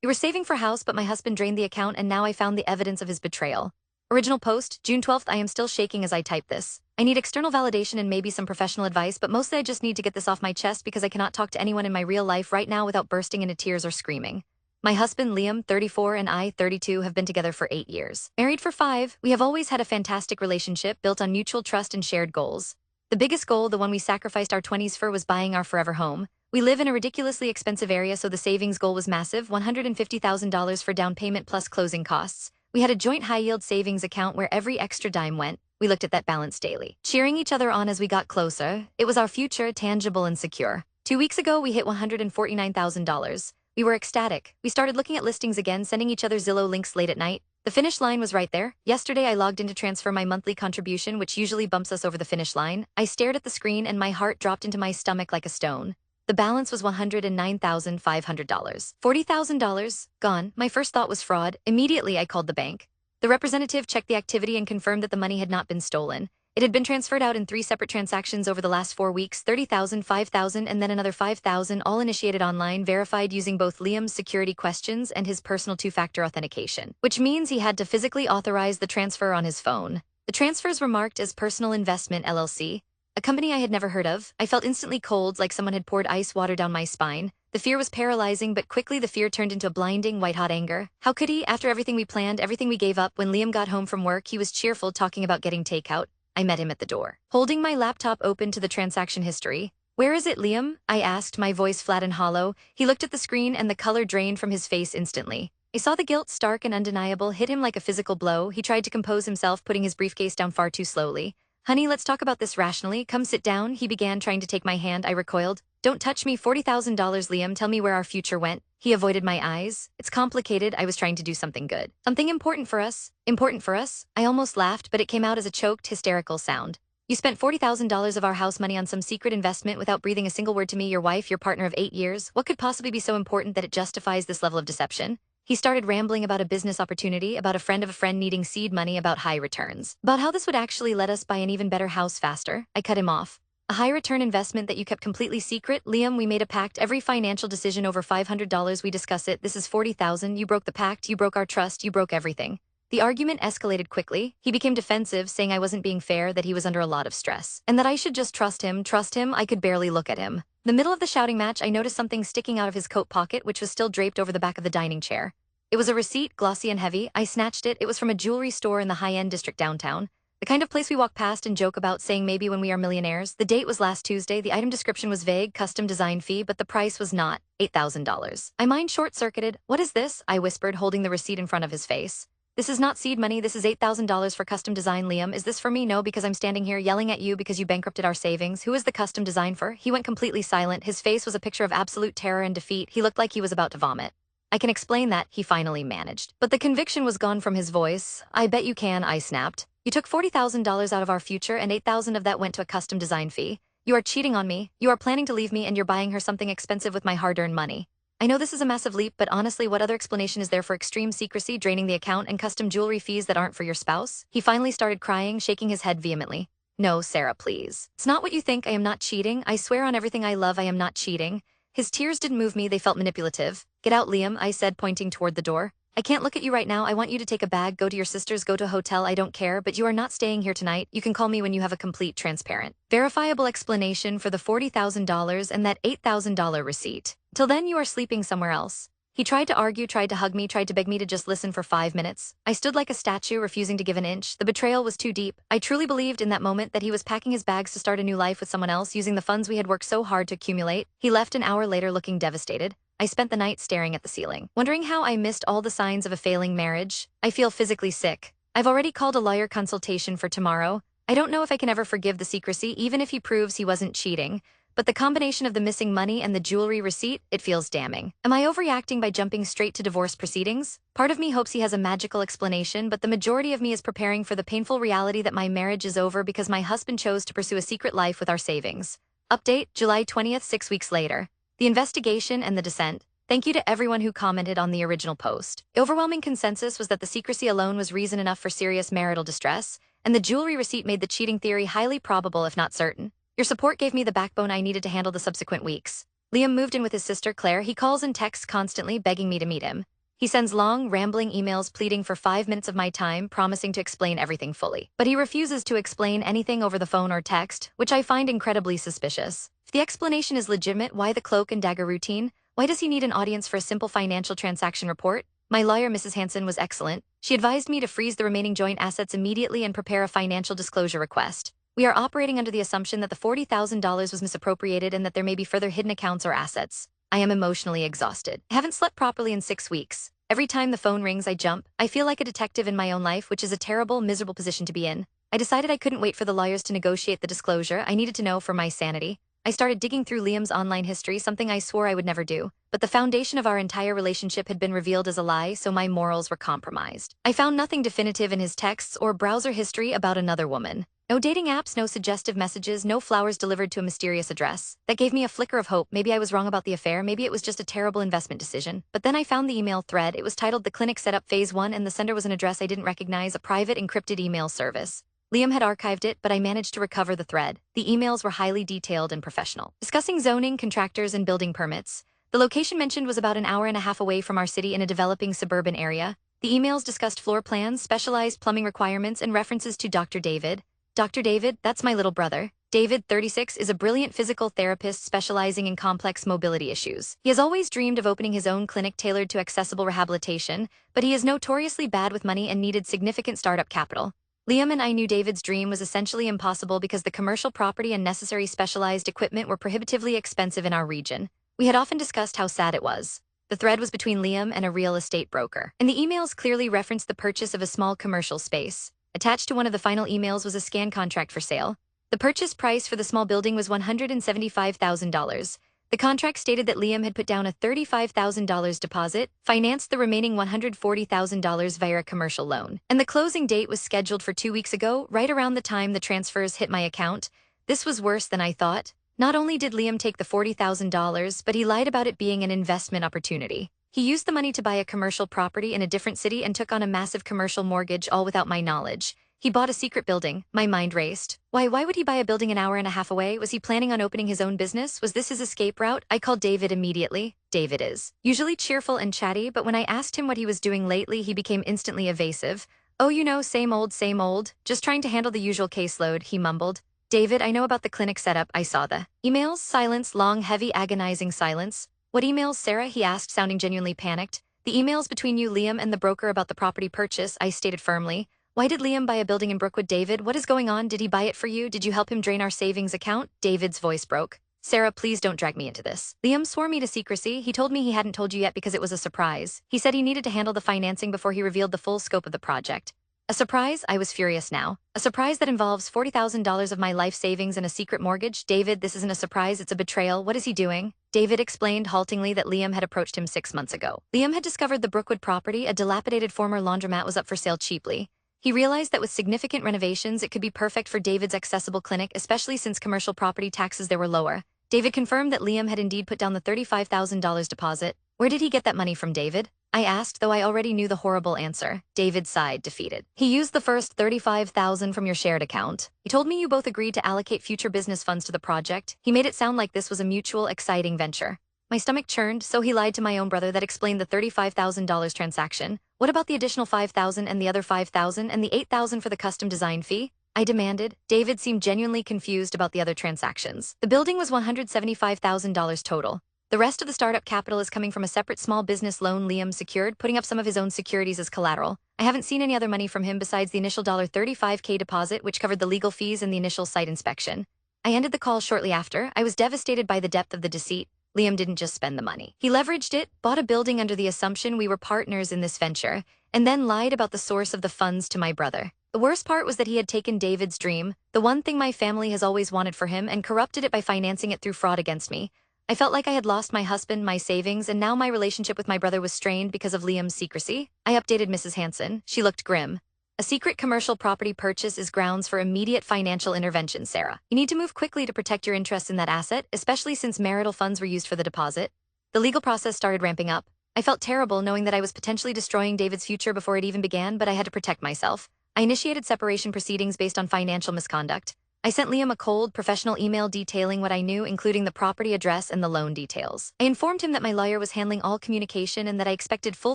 We were saving for house, but my husband drained the account and now I found the evidence of his betrayal. Original post, June 12th. I am still shaking as I type this. I need external validation and maybe some professional advice, but mostly I just need to get this off my chest because I cannot talk to anyone in my real life right now without bursting into tears or screaming. My husband, Liam, 34, and I, 32, have been together for 8 years. Married for 5, we have always had a fantastic relationship built on mutual trust and shared goals. The biggest goal, the one we sacrificed our 20s for, was buying our forever home. We live in a ridiculously expensive area, so the savings goal was massive, $150,000 for down payment plus closing costs. We had a joint high-yield savings account where every extra dime went. We looked at that balance daily, cheering each other on as we got closer. It was our future, tangible and secure. 2 weeks ago, we hit $149,000. We were ecstatic. We started looking at listings again, sending each other Zillow links late at night. The finish line was right there. Yesterday, I logged in to transfer my monthly contribution, which usually bumps us over the finish line. I stared at the screen and my heart dropped into my stomach like a stone. The balance was $109,500. $40,000 gone. My first thought was fraud. Immediately, I called the bank. The representative checked the activity and confirmed that the money had not been stolen. It had been transferred out in 3 separate transactions over the last 4 weeks, $30,000, $5,000, and then another $5,000, all initiated online, verified using both Liam's security questions and his personal 2-factor authentication, which means he had to physically authorize the transfer on his phone. The transfers were marked as Personal Investment LLC, a company I had never heard of. I felt instantly cold, like someone had poured ice water down my spine. The fear was paralyzing, but quickly the fear turned into a blinding, white-hot anger. How could he, after everything we planned, everything we gave up? When Liam got home from work, he was cheerful, talking about getting takeout. I met him at the door, holding my laptop open to the transaction history. "Where is it, Liam?" I asked, my voice flat and hollow. He looked at the screen and the color drained from his face instantly. I saw the guilt, stark and undeniable, hit him like a physical blow. He tried to compose himself, putting his briefcase down far too slowly. "Honey, let's talk about this rationally. Come sit down." He began, trying to take my hand. I recoiled. "Don't touch me." $40,000, Liam. Tell me where our future went." He avoided my eyes. "It's complicated." I was trying to do something good. "Something important for us." "Important for us?" I almost laughed, but it came out as a choked, hysterical sound. "You spent $40,000 of our house money on some secret investment without breathing a single word to me, your wife, your partner of 8 years. What could possibly be so important that it justifies this level of deception?" He started rambling about a business opportunity, about a friend of a friend needing seed money, about high returns, about how this would actually let us buy an even better house faster. I cut him off. "A high-return investment that you kept completely secret? Liam, we made a pact. Every financial decision over $500, we discuss it. This is $40,000. You broke the pact. You broke our trust. You broke everything." The argument escalated quickly. He became defensive, saying I wasn't being fair, that he was under a lot of stress, and that I should just trust him. Trust him? I could barely look at him. In the middle of the shouting match, I noticed something sticking out of his coat pocket, which was still draped over the back of the dining chair. It was a receipt, glossy and heavy. I snatched it. It was from a jewelry store in the high-end district downtown. The kind of place we walk past and joke about, saying maybe when we are millionaires. The date was last Tuesday. The item description was vague, custom design fee, but the price was not. $8,000. My mind short-circuited. "What is this?" I whispered, holding the receipt in front of his face. "This is not seed money. This is $8,000 for custom design, Liam. Is this for me?" "No, because I'm standing here yelling at you because you bankrupted our savings." "Who is the custom design for?" He went completely silent. His face was a picture of absolute terror and defeat. He looked like he was about to vomit. "I can explain that," he finally managed. But the conviction was gone from his voice. "I bet you can," I snapped. "You took $40,000 out of our future, and $8,000 of that went to a custom design fee. You are cheating on me. You are planning to leave me, and you're buying her something expensive with my hard-earned money." I know this is a massive leap, but honestly, what other explanation is there for extreme secrecy, draining the account, and custom jewelry fees that aren't for your spouse? He finally started crying, shaking his head vehemently. "No, Sarah, please. It's not what you think. I am not cheating. I swear on everything I love, I am not cheating." His tears didn't move me. They felt manipulative. "Get out, Liam," I said, pointing toward the door. "I can't look at you right now. I want you to take a bag, go to your sister's, go to a hotel. I don't care, but you are not staying here tonight. You can call me when you have a complete, transparent, verifiable explanation for the $40,000 and that $8,000 receipt. Till then, you are sleeping somewhere else." He tried to argue, tried to hug me, tried to beg me to just listen for 5 minutes. I stood like a statue, refusing to give an inch. The betrayal was too deep. I truly believed in that moment that he was packing his bags to start a new life with someone else, using the funds we had worked so hard to accumulate. He left an hour later looking devastated. I spent the night staring at the ceiling, wondering how I missed all the signs of a failing marriage. I feel physically sick. I've already called a lawyer consultation for tomorrow. I don't know if I can ever forgive the secrecy, even if he proves he wasn't cheating. But the combination of the missing money and the jewelry receipt, it feels damning. Am I overreacting by jumping straight to divorce proceedings? Part of me hopes he has a magical explanation, but the majority of me is preparing for the painful reality that my marriage is over because my husband chose to pursue a secret life with our savings. Update, July 20th, 6 weeks later. The investigation and the dissent. Thank you to everyone who commented on the original post. The overwhelming consensus was that the secrecy alone was reason enough for serious marital distress, and the jewelry receipt made the cheating theory highly probable if not certain. Your support gave me the backbone I needed to handle the subsequent weeks. Liam moved in with his sister Claire. He calls and texts constantly, begging me to meet him. He sends long, rambling emails pleading for 5 minutes of my time, promising to explain everything fully. But he refuses to explain anything over the phone or text, which I find incredibly suspicious. If the explanation is legitimate, why the cloak and dagger routine? Why does he need an audience for a simple financial transaction report? My lawyer, Mrs. Hansen, was excellent. She advised me to freeze the remaining joint assets immediately and prepare a financial disclosure request. We are operating under the assumption that the $40,000 was misappropriated and that there may be further hidden accounts or assets. I am emotionally exhausted. I haven't slept properly in 6 weeks. Every time the phone rings, I jump. I feel like a detective in my own life, which is a terrible, miserable position to be in. I decided I couldn't wait for the lawyers to negotiate the disclosure. I needed to know for my sanity. I started digging through Liam's online history, something I swore I would never do. But the foundation of our entire relationship had been revealed as a lie, so my morals were compromised. I found nothing definitive in his texts or browser history about another woman. No dating apps, no suggestive messages, no flowers delivered to a mysterious address. That gave me a flicker of hope. Maybe I was wrong about the affair. Maybe it was just a terrible investment decision. But then I found the email thread. It was titled "The Clinic Setup Phase 1" and the sender was an address I didn't recognize, a private encrypted email service. Liam had archived it, but I managed to recover the thread. The emails were highly detailed and professional, discussing zoning, contractors, and building permits. The location mentioned was about an hour and a half away from our city in a developing suburban area. The emails discussed floor plans, specialized plumbing requirements, and references to Dr. David. Dr. David, that's my little brother. David, 36, is a brilliant physical therapist specializing in complex mobility issues. He has always dreamed of opening his own clinic tailored to accessible rehabilitation, but he is notoriously bad with money and needed significant startup capital. Liam and I knew David's dream was essentially impossible because the commercial property and necessary specialized equipment were prohibitively expensive in our region. We had often discussed how sad it was. The thread was between Liam and a real estate broker, and the emails clearly referenced the purchase of a small commercial space. Attached to one of the final emails was a scan contract for sale. The purchase price for the small building was $175,000. The contract stated that Liam had put down a $35,000 deposit, financed the remaining $140,000 via a commercial loan, and the closing date was scheduled for 2 weeks ago, right around the time the transfers hit my account. This was worse than I thought. Not only did Liam take the $40,000, but he lied about it being an investment opportunity. He used the money to buy a commercial property in a different city and took on a massive commercial mortgage, all without my knowledge. He bought a secret building. My mind raced. Why would he buy a building an hour and a half away? Was he planning on opening his own business? Was this his escape route? I called David immediately. David is usually cheerful and chatty, but when I asked him what he was doing lately, he became instantly evasive. Oh, you know, same old, just trying to handle the usual caseload, he mumbled. David, I know about the clinic setup. I saw the emails. Silence, long, heavy, agonizing silence. What emails, Sarah? He asked, sounding genuinely panicked. The emails between you, Liam, and the broker about the property purchase, I stated firmly. Why did Liam buy a building in Brookwood? David, what is going on? Did he buy it for you? Did you help him drain our savings account? David's voice broke. Sarah, please don't drag me into this. Liam swore me to secrecy. He told me he hadn't told you yet because it was a surprise. He said he needed to handle the financing before he revealed the full scope of the project. A surprise? I was furious now. A surprise that involves $40,000 of my life savings and a secret mortgage? David, this isn't a surprise, it's a betrayal. What is he doing? David explained haltingly that Liam had approached him 6 months ago. Liam had discovered the Brookwood property. A dilapidated former laundromat was up for sale cheaply. He realized that with significant renovations, it could be perfect for David's accessible clinic, especially since commercial property taxes there were lower. David confirmed that Liam had indeed put down the $35,000 deposit. Where did he get that money from, David? I asked, though I already knew the horrible answer. David sighed, defeated. He used the first $35,000 from your shared account. He told me you both agreed to allocate future business funds to the project. He made it sound like this was a mutual, exciting venture. My stomach churned, so he lied to my own brother. That explained the $35,000 transaction. What about the additional $5,000 and the other $5,000 and the $8,000 for the custom design fee? I demanded. David seemed genuinely confused about the other transactions. The building was $175,000 total. The rest of the startup capital is coming from a separate small business loan Liam secured, putting up some of his own securities as collateral. I haven't seen any other money from him besides the initial $35K deposit, which covered the legal fees and the initial site inspection. I ended the call shortly after. I was devastated by the depth of the deceit. Liam didn't just spend the money. He leveraged it, bought a building under the assumption we were partners in this venture, and then lied about the source of the funds to my brother. The worst part was that he had taken David's dream, the one thing my family has always wanted for him, and corrupted it by financing it through fraud against me. I felt like I had lost my husband, my savings, and now my relationship with my brother was strained because of Liam's secrecy. I updated Mrs. Hansen. She looked grim. A secret commercial property purchase is grounds for immediate financial intervention, Sarah. You need to move quickly to protect your interest in that asset, especially since marital funds were used for the deposit. The legal process started ramping up. I felt terrible knowing that I was potentially destroying David's future before it even began, but I had to protect myself. I initiated separation proceedings based on financial misconduct. I sent Liam a cold, professional email detailing what I knew, including the property address and the loan details. I informed him that my lawyer was handling all communication and that I expected full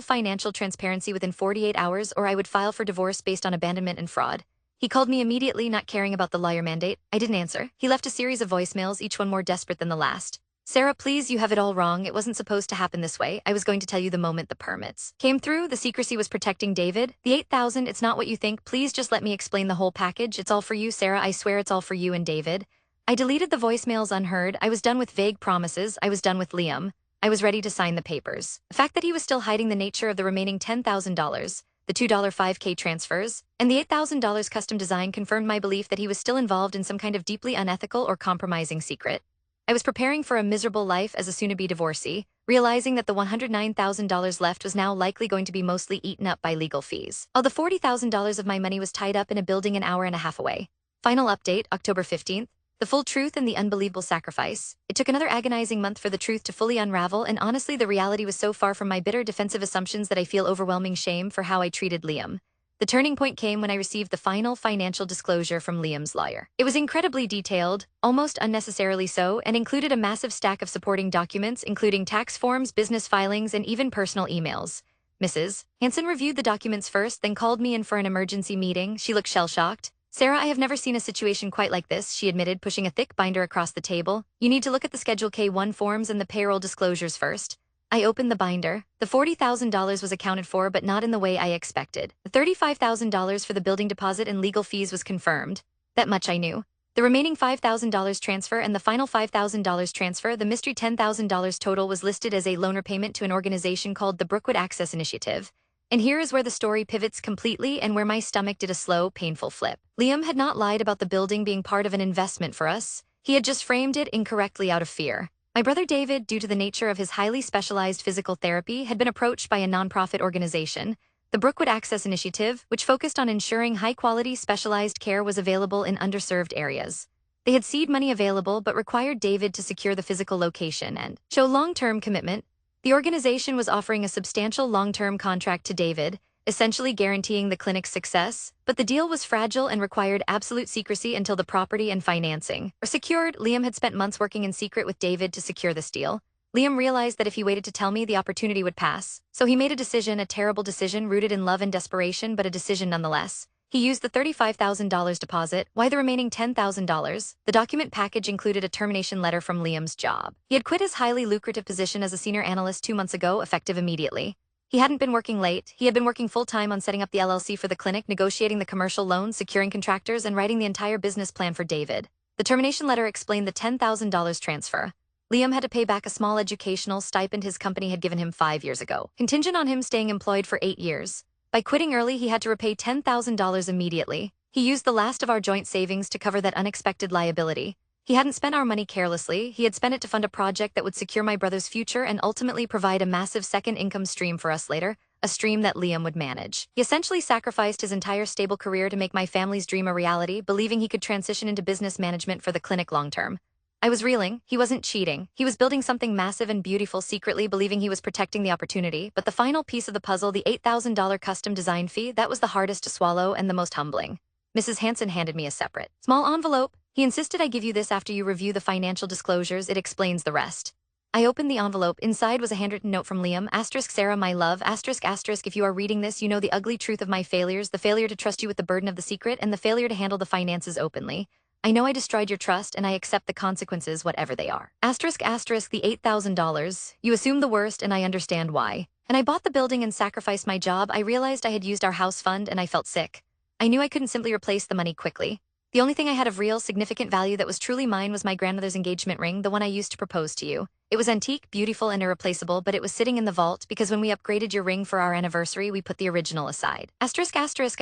financial transparency within 48 hours or I would file for divorce based on abandonment and fraud. He called me immediately, not caring about the lawyer mandate. I didn't answer. He left a series of voicemails, each one more desperate than the last. Sarah, please, you have it all wrong. It wasn't supposed to happen this way. I was going to tell you the moment the permits came through. The secrecy was protecting David. The 8,000, it's not what you think. Please just let me explain the whole package. It's all for you, Sarah. I swear it's all for you and David. I deleted the voicemails unheard. I was done with vague promises. I was done with Liam. I was ready to sign the papers. The fact that he was still hiding the nature of the remaining $10,000, the $2 5K transfers, and the $8,000 custom design confirmed my belief that he was still involved in some kind of deeply unethical or compromising secret. I was preparing for a miserable life as a soon-to-be divorcee, realizing that the $109,000 left was now likely going to be mostly eaten up by legal fees. All the $40,000 of my money was tied up in a building an hour and a half away. Final update, October 15th. The full truth and the unbelievable sacrifice. It took another agonizing month for the truth to fully unravel, and honestly, the reality was so far from my bitter defensive assumptions that I feel overwhelming shame for how I treated Liam. The turning point came when I received the final financial disclosure from Liam's lawyer. It was incredibly detailed, almost unnecessarily so, and included a massive stack of supporting documents, including tax forms, business filings, and even personal emails. Mrs. Hansen reviewed the documents first, then called me in for an emergency meeting. She looked shell-shocked. Sarah, I have never seen a situation quite like this, she admitted, pushing a thick binder across the table. You need to look at the Schedule K-1 forms and the payroll disclosures first. I opened the binder. The $40,000 was accounted for, but not in the way I expected. The $35,000 for the building deposit and legal fees was confirmed. That much I knew. The remaining $5,000 transfer and the final $5,000 transfer, the mystery $10,000 total, was listed as a loan repayment to an organization called the Brookwood Access Initiative. And here is where the story pivots completely and where my stomach did a slow, painful flip. Liam had not lied about the building being part of an investment for us. He had just framed it incorrectly out of fear. My brother David, due to the nature of his highly specialized physical therapy, had been approached by a nonprofit organization, the Brookwood Access Initiative, which focused on ensuring high-quality specialized care was available in underserved areas. They had seed money available but required David to secure the physical location and show long-term commitment. The organization was offering a substantial long-term contract to David, essentially guaranteeing the clinic's success, but the deal was fragile and required absolute secrecy until the property and financing were secured. Liam had spent months working in secret with David to secure this deal. Liam realized that if he waited to tell me, the opportunity would pass. So he made a decision, a terrible decision rooted in love and desperation, but a decision nonetheless. He used the $35,000 deposit. Why the remaining $10,000? The document package included a termination letter from Liam's job. He had quit his highly lucrative position as a senior analyst 2 months ago, effective immediately. He hadn't been working late. He had been working full-time on setting up the LLC for the clinic, negotiating the commercial loan, securing contractors, and writing the entire business plan for David. The termination letter explained the $10,000 transfer. Liam had to pay back a small educational stipend his company had given him 5 years ago, contingent on him staying employed for 8 years. By quitting early, he had to repay $10,000 immediately. He used the last of our joint savings to cover that unexpected liability. He hadn't spent our money carelessly. He had spent it to fund a project that would secure my brother's future and ultimately provide a massive second income stream for us later, a stream that Liam would manage. He essentially sacrificed his entire stable career to make my family's dream a reality, believing he could transition into business management for the clinic long-term. I was reeling. He wasn't cheating. He was building something massive and beautiful, secretly believing he was protecting the opportunity. But the final piece of the puzzle, the $8,000 custom design fee, that was the hardest to swallow and the most humbling. Mrs. Hansen handed me a separate, small envelope. He insisted I give you this after you review the financial disclosures. It explains the rest. I opened the envelope. Inside was a handwritten note from Liam. * Sarah, my love. * If you are reading this, you know the ugly truth of my failures, the failure to trust you with the burden of the secret, and the failure to handle the finances openly. I know I destroyed your trust, and I accept the consequences, whatever they are. * The $8,000. You assumed the worst, and I understand why. And I bought the building and sacrificed my job. I realized I had used our house fund, and I felt sick. I knew I couldn't simply replace the money quickly. The only thing I had of real, significant value that was truly mine was my grandmother's engagement ring, the one I used to propose to you. It was antique, beautiful, and irreplaceable, but it was sitting in the vault because when we upgraded your ring for our anniversary, we put the original aside. * I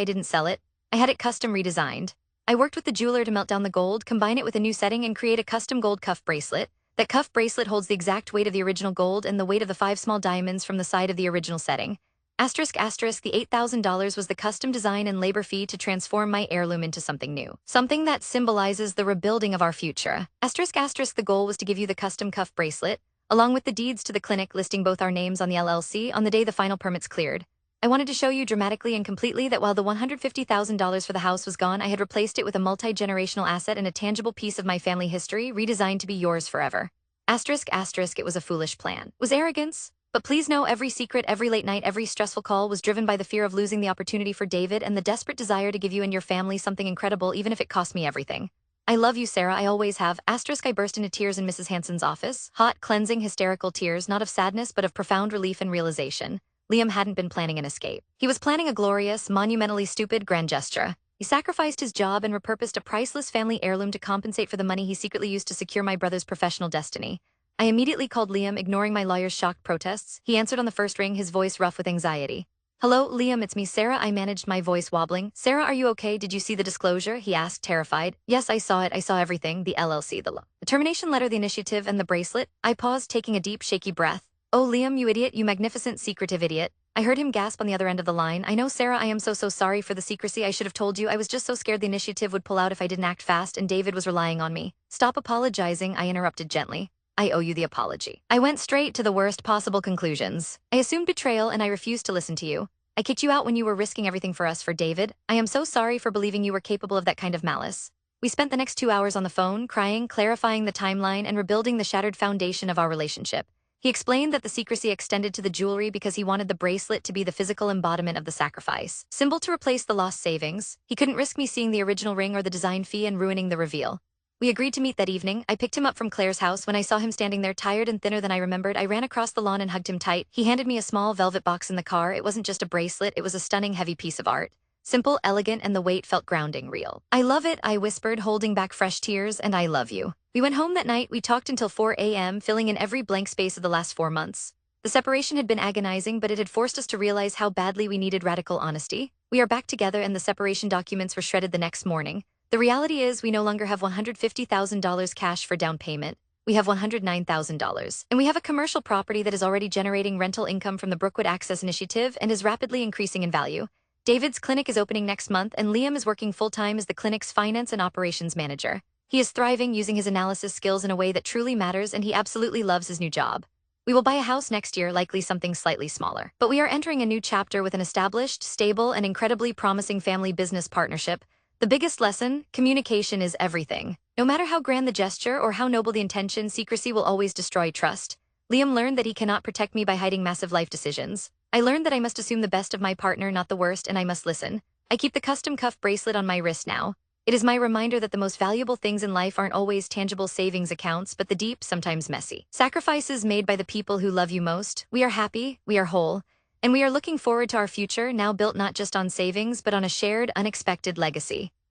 didn't sell it. I had it custom redesigned. I worked with the jeweler to melt down the gold, combine it with a new setting, and create a custom gold cuff bracelet. That cuff bracelet holds the exact weight of the original gold and the weight of the 5 small diamonds from the side of the original setting. * The $8,000 was the custom design and labor fee to transform my heirloom into something new. Something that symbolizes the rebuilding of our future. * The goal was to give you the custom cuff bracelet, along with the deeds to the clinic listing both our names on the LLC on the day the final permits cleared. I wanted to show you dramatically and completely that while the $150,000 for the house was gone, I had replaced it with a multi-generational asset and a tangible piece of my family history, redesigned to be yours forever. Asterisk, asterisk, it was a foolish plan. It was arrogance. But please know every secret, every late night, every stressful call was driven by the fear of losing the opportunity for David and the desperate desire to give you and your family something incredible, even if it cost me everything. I love you, Sarah, I always have. Asterisk, I burst into tears in Mrs. Hanson's office. Hot, cleansing, hysterical tears, not of sadness, but of profound relief and realization. Liam hadn't been planning an escape. He was planning a glorious, monumentally stupid grand gesture. He sacrificed his job and repurposed a priceless family heirloom to compensate for the money he secretly used to secure my brother's professional destiny. I immediately called Liam, ignoring my lawyer's shocked protests. He answered on the first ring, his voice rough with anxiety. Hello, Liam, it's me, Sarah. I managed, my voice wobbling. Sarah, are you okay? Did you see the disclosure? He asked, terrified. Yes, I saw it. I saw everything. The LLC, the termination letter, the initiative, and the bracelet. I paused, taking a deep, shaky breath. Oh, Liam, you idiot, you magnificent, secretive idiot. I heard him gasp on the other end of the line. I know, Sarah, I am so sorry for the secrecy. I should have told you. I was just so scared the initiative would pull out if I didn't act fast, and David was relying on me. Stop apologizing, I interrupted gently. I owe you the apology. I went straight to the worst possible conclusions. I assumed betrayal, and I refused to listen to you. I kicked you out when you were risking everything for us, for David. I am so sorry for believing you were capable of that kind of malice. We spent the next 2 hours on the phone, crying, clarifying the timeline, and rebuilding the shattered foundation of our relationship. He explained that the secrecy extended to the jewelry because he wanted the bracelet to be the physical embodiment of the sacrifice, symbol to replace the lost savings. He couldn't risk me seeing the original ring or the design fee and ruining the reveal. We agreed to meet that evening. I picked him up from Claire's house. When I saw him standing there, tired and thinner than I remembered, I ran across the lawn and hugged him tight. He handed me a small velvet box in the car. It wasn't just a bracelet, it was a stunning, heavy piece of art. Simple, elegant, and the weight felt grounding, real. I love it, I whispered, holding back fresh tears, and I love you. We went home that night. We talked until 4 a.m., filling in every blank space of the last 4 months. The separation had been agonizing, but it had forced us to realize how badly we needed radical honesty. We are back together, and the separation documents were shredded the next morning. The reality is we no longer have $150,000 cash for down payment. We have $109,000. And we have a commercial property that is already generating rental income from the Brookwood Access Initiative and is rapidly increasing in value. David's clinic is opening next month, and Liam is working full-time as the clinic's finance and operations manager. He is thriving, using his analysis skills in a way that truly matters, and he absolutely loves his new job. We will buy a house next year, likely something slightly smaller. But we are entering a new chapter with an established, stable, and incredibly promising family business partnership. The biggest lesson: communication is everything. No matter how grand the gesture or how noble the intention, secrecy will always destroy trust. Liam learned that he cannot protect me by hiding massive life decisions. I learned that I must assume the best of my partner, not the worst, and I must listen. I keep the custom cuff bracelet on my wrist now. It is my reminder that the most valuable things in life aren't always tangible savings accounts, but the deep, sometimes messy sacrifices made by the people who love you most. We are happy, we are whole, and we are looking forward to our future, now built not just on savings, but on a shared, unexpected legacy.